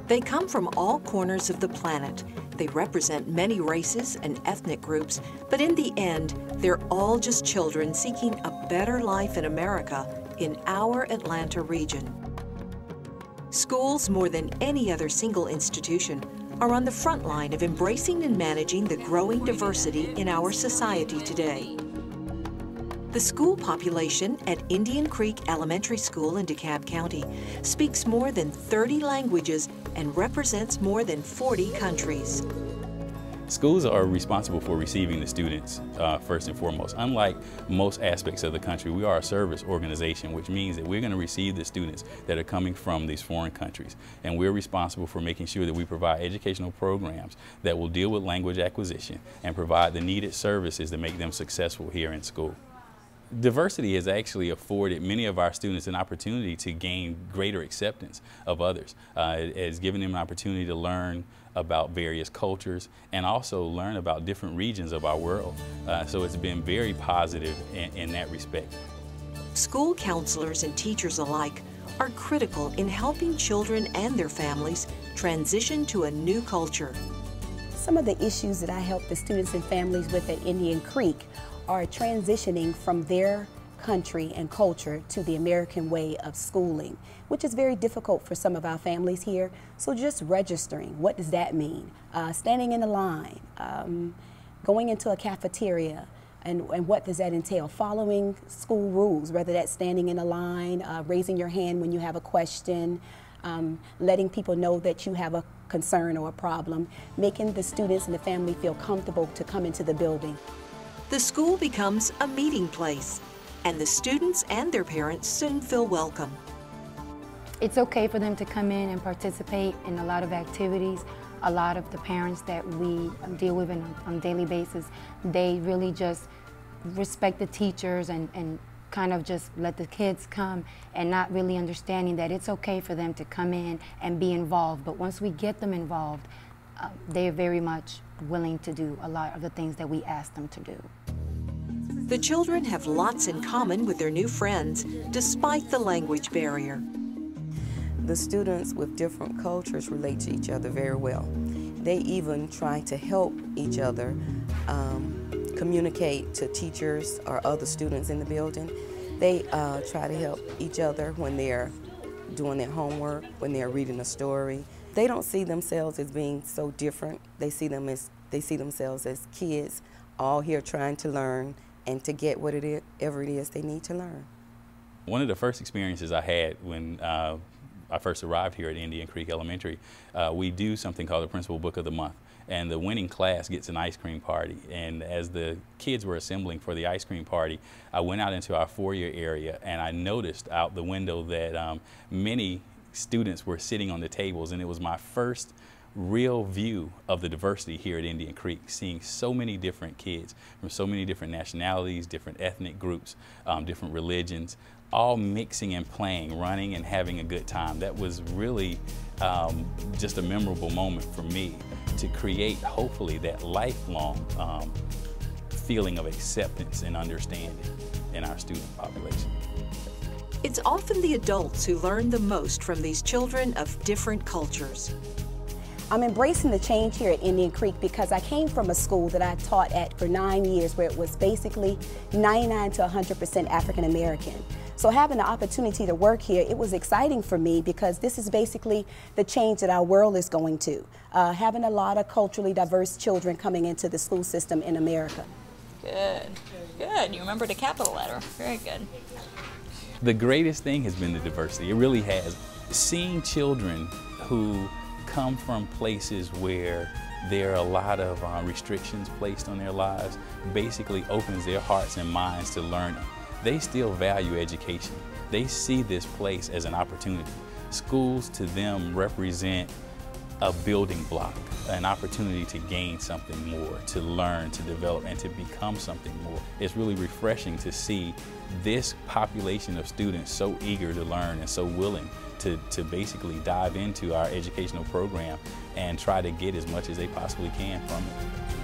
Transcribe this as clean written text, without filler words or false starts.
They come from all corners of the planet. They represent many races and ethnic groups, but in the end, they're all just children seeking a better life in America in our Atlanta region. Schools, more than any other single institution, are on the front line of embracing and managing the growing diversity in our society today. The school population at Indian Creek Elementary School in DeKalb County speaks more than 30 languages and represents more than 40 countries. Schools are responsible for receiving the students first and foremost. Unlike most aspects of the country, we are a service organization, which means that we're going to receive the students that are coming from these foreign countries. And we're responsible for making sure that we provide educational programs that will deal with language acquisition and provide the needed services that make them successful here in school. Diversity has actually afforded many of our students an opportunity to gain greater acceptance of others. It has given them an opportunity to learn about various cultures and also learn about different regions of our world. So it's been very positive in that respect. School counselors and teachers alike are critical in helping children and their families transition to a new culture. Some of the issues that I help the students and families with at Indian Creek are transitioning from their country and culture to the American way of schooling, which is very difficult for some of our families here. So just registering, what does that mean? Standing in a line, going into a cafeteria, and what does that entail? Following school rules, whether that's standing in a line, raising your hand when you have a question, letting people know that you have a concern or a problem, making the students and the family feel comfortable to come into the building. The school becomes a meeting place, and the students and their parents soon feel welcome. It's okay for them to come in and participate in a lot of activities. A lot of the parents that we deal with on a daily basis, they really just respect the teachers and kind of just let the kids come and not really understanding that it's okay for them to come in and be involved. But once we get them involved, they're very much willing to do a lot of the things that we ask them to do. The children have lots in common with their new friends, despite the language barrier. The students with different cultures relate to each other very well. They even try to help each other communicate to teachers or other students in the building. They try to help each other when they're doing their homework, when they're reading a story. They don't see themselves as being so different. They see themselves as kids, all here trying to learn and to get whatever it is they need to learn. One of the first experiences I had when I first arrived here at Indian Creek Elementary, we do something called the Principal Book of the Month. And the winning class gets an ice cream party. And as the kids were assembling for the ice cream party, I went out into our foyer area and I noticed out the window that many students were sitting on the tables, and it was my first real view of the diversity here at Indian Creek, seeing so many different kids from so many different nationalities, different ethnic groups, different religions, all mixing and playing, running and having a good time. That was really just a memorable moment for me to create, hopefully, that lifelong feeling of acceptance and understanding in our student population. It's often the adults who learn the most from these children of different cultures. I'm embracing the change here at Indian Creek because I came from a school that I taught at for 9 years where it was basically 99 to 100% African American. So having the opportunity to work here, it was exciting for me because this is basically the change that our world is going to. Having a lot of culturally diverse children coming into the school system in America. Good, good. You remembered a capital letter. Very good. The greatest thing has been the diversity. It really has. Seeing children who come from places where there are a lot of restrictions placed on their lives basically opens their hearts and minds to learning. They still value education. They see this place as an opportunity. Schools to them represent a building block, an opportunity to gain something more, to learn, to develop, and to become something more. It's really refreshing to see this population of students so eager to learn and so willing to basically dive into our educational program and try to get as much as they possibly can from it.